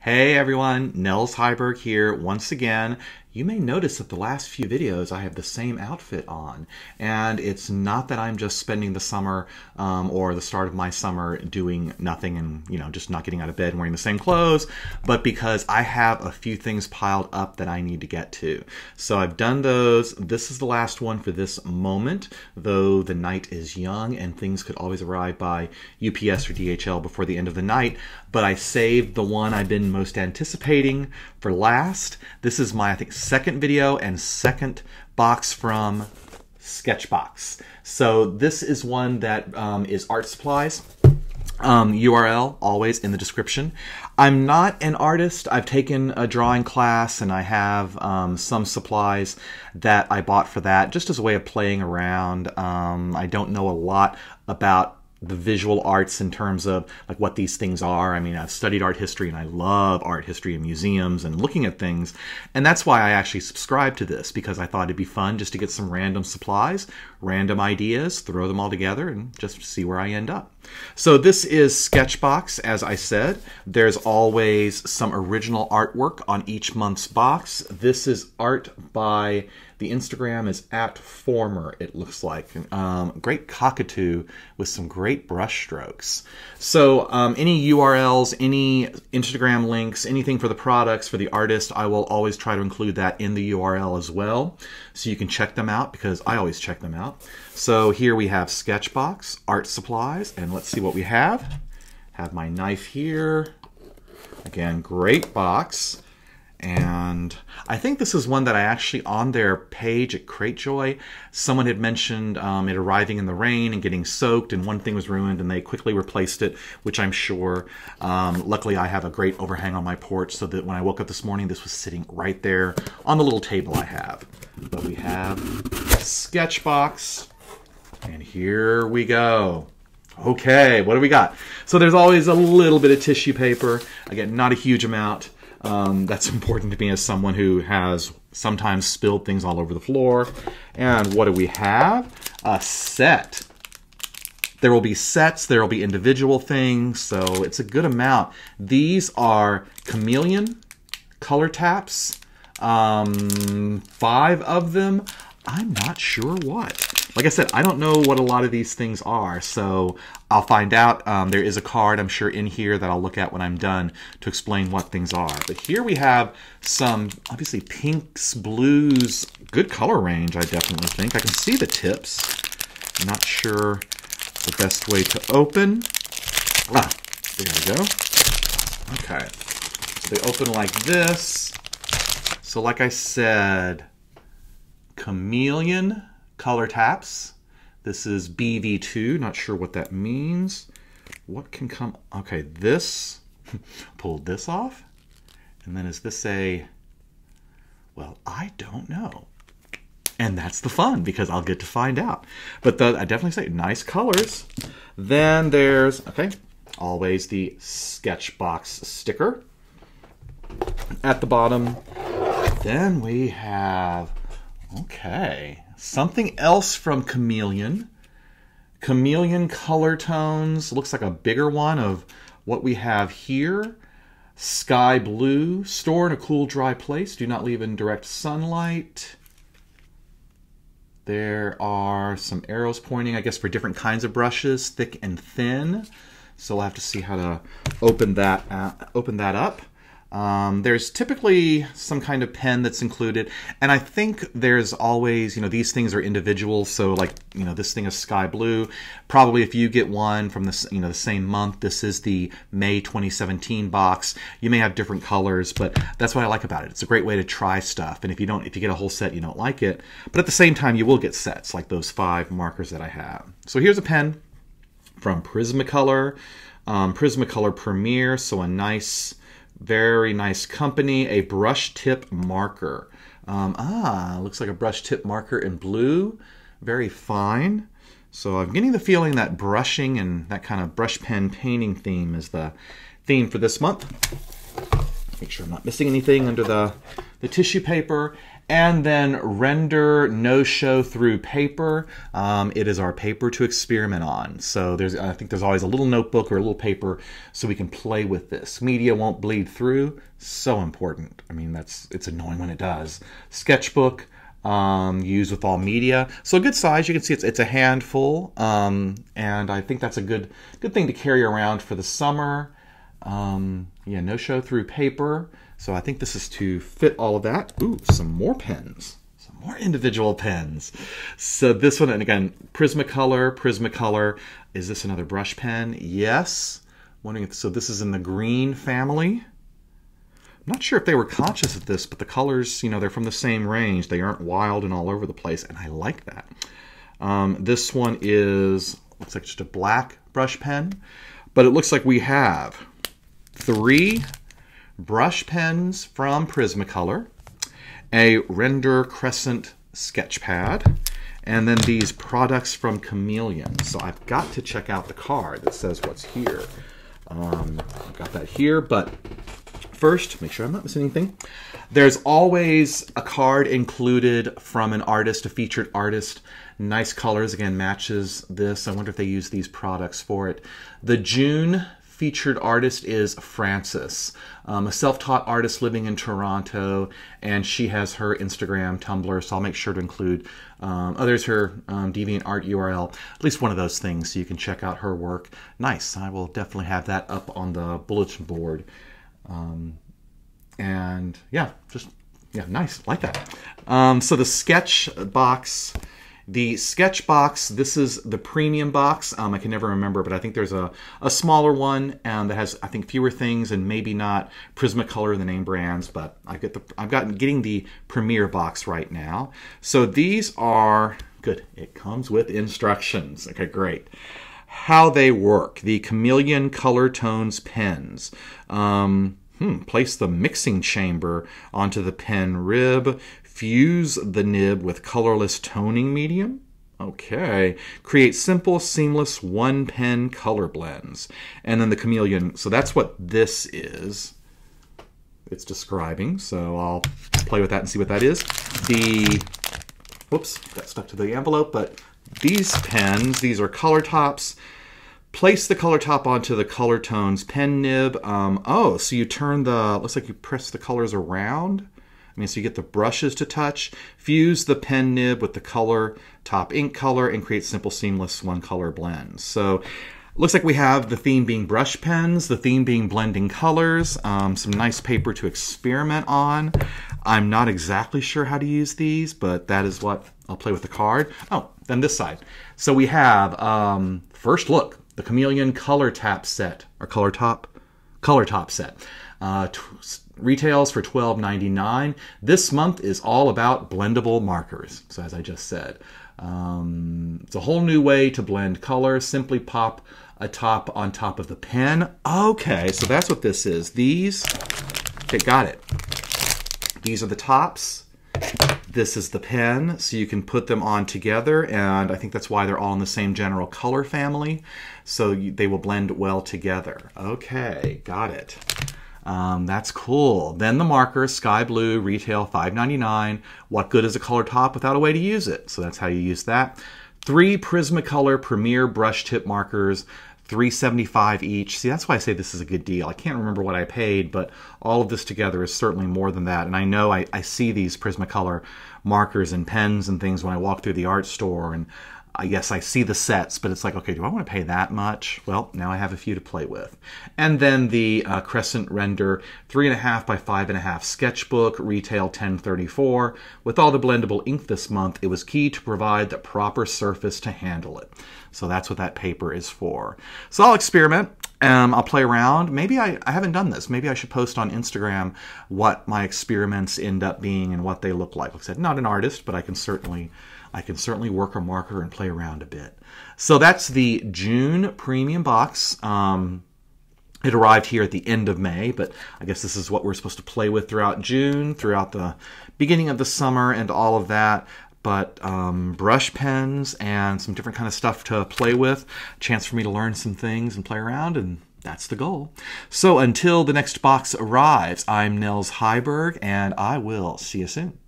Hey everyone, Nels Heiberg here once again. You may notice that the last few videos I have the same outfit on, and it's not that I'm just spending the summer or the start of my summer doing nothing and just not getting out of bed and wearing the same clothes, but because I have a few things piled up that I need to get to. So I've done those. This is the last one for this moment, though the night is young and things could always arrive by UPS or DHL before the end of the night, but I saved the one I've been most anticipating for last. This is my, I think, second video and second box from SketchBox. So this is one that is art supplies. URL always in the description. I'm not an artist. I've taken a drawing class and I have some supplies that I bought for that just as a way of playing around. I don't know a lot about the visual arts in terms of like what these things are. I mean, I've studied art history and I love art history and museums and looking at things. And that's why I actually subscribed to this, because I thought it'd be fun just to get some random supplies, random ideas, throw them all together and just see where I end up. So this is SketchBox, as I said. There's always some original artwork on each month's box. This is art by, the Instagram is @former, it looks like. Great cockatoo with some great brush strokes. So any URLs, any Instagram links, anything for the products, for the artist, I will always try to include that in the URL as well. So you can check them out, because I always check them out. So here we have SketchBox, art supplies, and let's see what we have. Have my knife here. Again, great box. And I think this is one that I actually, on their page at Cratejoy, someone had mentioned it arriving in the rain and getting soaked, and one thing was ruined and they quickly replaced it, which I'm sure. Luckily I have a great overhang on my porch, so that when I woke up this morning this was sitting right there on the little table I have. But we have SketchBox, and here we go. Okay, what do we got? So there's always a little bit of tissue paper. Again, not a huge amount. That's important to me as someone who has sometimes spilled things all over the floor. And what do we have? A set. There will be sets, there will be individual things, so it's a good amount. These are chameleon color taps, 5 of them. I'm not sure what. Like I said, I don't know what a lot of these things are, so I'll find out. There is a card, I'm sure, in here that I'll look at when I'm done to explain what things are. But here we have some, obviously, pinks, blues, good color range, I definitely think. I can see the tips. I'm not sure the best way to open. Ah, there we go. Okay. So they open like this. So like I said, chameleon color taps. This is BV2, not sure what that means. What can come, okay, this, pulled this off. And then is this a, well, I don't know. And that's the fun, because I'll get to find out. But I definitely say nice colors. Then there's, okay, always the SketchBox sticker at the bottom. Then we have, okay, something else from Chameleon. Chameleon color tones. Looks like a bigger one of what we have here. Sky blue. Store in a cool, dry place. Do not leave in direct sunlight. There are some arrows pointing, I guess, for different kinds of brushes, thick and thin. So we'll have to see how to open that up. There's typically some kind of pen that's included, and I think there's always, these things are individual, so like, this thing is sky blue. Probably if you get one from the, the same month, this is the May 2017 box, you may have different colors, but that's what I like about it. It's a great way to try stuff, and if you get a whole set, you don't like it, but at the same time, you will get sets, like those 5 markers that I have. So here's a pen from Prismacolor, Prismacolor Premier, so a nice, very nice company. A brush tip marker. Looks like a brush tip marker in blue. Very fine. So I'm getting the feeling that brushing and that kind of brush pen painting theme is the theme for this month. Make sure I'm not missing anything under the tissue paper. And then Render No Show Through Paper. It is our paper to experiment on. So I think there's always a little notebook or a little paper so we can play with this. Media won't bleed through. So important. I mean, it's annoying when it does. Sketchbook. Used with all media. So a good size, you can see it's a handful, and I think that's a good thing to carry around for the summer. Yeah, no show through paper. So I think this is to fit all of that. Ooh, some more pens. Some more individual pens. So this one, and again, Prismacolor. Is this another brush pen? Yes. Wondering if, so this is in the green family. I'm not sure if they were conscious of this, but the colors, you know, they're from the same range. They aren't wild and all over the place, and I like that. This one looks like just a black brush pen, but it looks like we have 3 brush pens from Prismacolor, a Render Crescent sketch pad, and then these products from Chameleon. So I've got to check out the card that says what's here. I've got that here, but first, make sure I'm not missing anything. There's always a card included from an artist, a featured artist. Nice colors, again, matches this. I wonder if they use these products for it. The June featured artist is Frances, a self-taught artist living in Toronto, and she has her Instagram, Tumblr, so I'll make sure to include, there's her DeviantArt URL, at least one of those things, so you can check out her work. Nice, I will definitely have that up on the bulletin board. And yeah, nice, like that. So the SketchBox, this is the premium box. I can never remember, but I think there's a smaller one that has, I think, fewer things and maybe not Prismacolor, the name brands, but getting the premier box right now. So these are good. It comes with instructions. Okay, great. How they work. The Chameleon Color Tones pens. Place the mixing chamber onto the pen rib. Fuse the nib with colorless toning medium. Okay. Create simple, seamless one-pen color blends. And then the Chameleon, so that's what this is. It's describing, so I'll play with that and see what that is. Whoops, got stuck to the envelope, but these pens, these are color tops. Place the color top onto the Color Tones pen nib. Oh, so you turn looks like you press the colors around. I mean, so you get the brushes to touch. Fuse the pen nib with the color top ink color and create simple, seamless one-color blends. So looks like we have the theme being brush pens, the theme being blending colors, some nice paper to experiment on. I'm not exactly sure how to use these, but that is what I'll play with the card. Oh, then this side. So we have, first look, the Chameleon Color Tap set, or Color Top set. Retails for $12.99. This month is all about blendable markers. So as I just said, it's a whole new way to blend color. Simply pop a top on top of the pen. Okay, so that's what this is. Okay, got it. These are the tops. This is the pen, so you can put them on together, and I think that's why they're all in the same general color family, so they will blend well together. Okay, got it. That's cool. Then the marker, sky blue, retail $5.99. What good is a color top without a way to use it? So that's how you use that. 3 Prismacolor Premier brush tip markers, $3.75 each. See, that's why I say this is a good deal. I can't remember what I paid, but all of this together is certainly more than that. And I know I see these Prismacolor markers and pens and things when I walk through the art store, and I guess I see the sets, but it's like, okay, do I want to pay that much? Well, now I have a few to play with. And then the Crescent Render 3.5 by 5.5 sketchbook, retail $10.34. With all the blendable ink this month, it was key to provide the proper surface to handle it. So that's what that paper is for. So I'll experiment. I'll play around. Maybe I haven't done this. Maybe I should post on Instagram what my experiments end up being and what they look like. Like I said, not an artist, but I can certainly work a marker and play around a bit. So that's the June premium box. It arrived here at the end of May, but I guess this is what we're supposed to play with throughout June, throughout the beginning of the summer and all of that. But brush pens and some different kind of stuff to play with. Chance for me to learn some things and play around, and that's the goal. So until the next box arrives, I'm Nels Heiberg, and I will see you soon.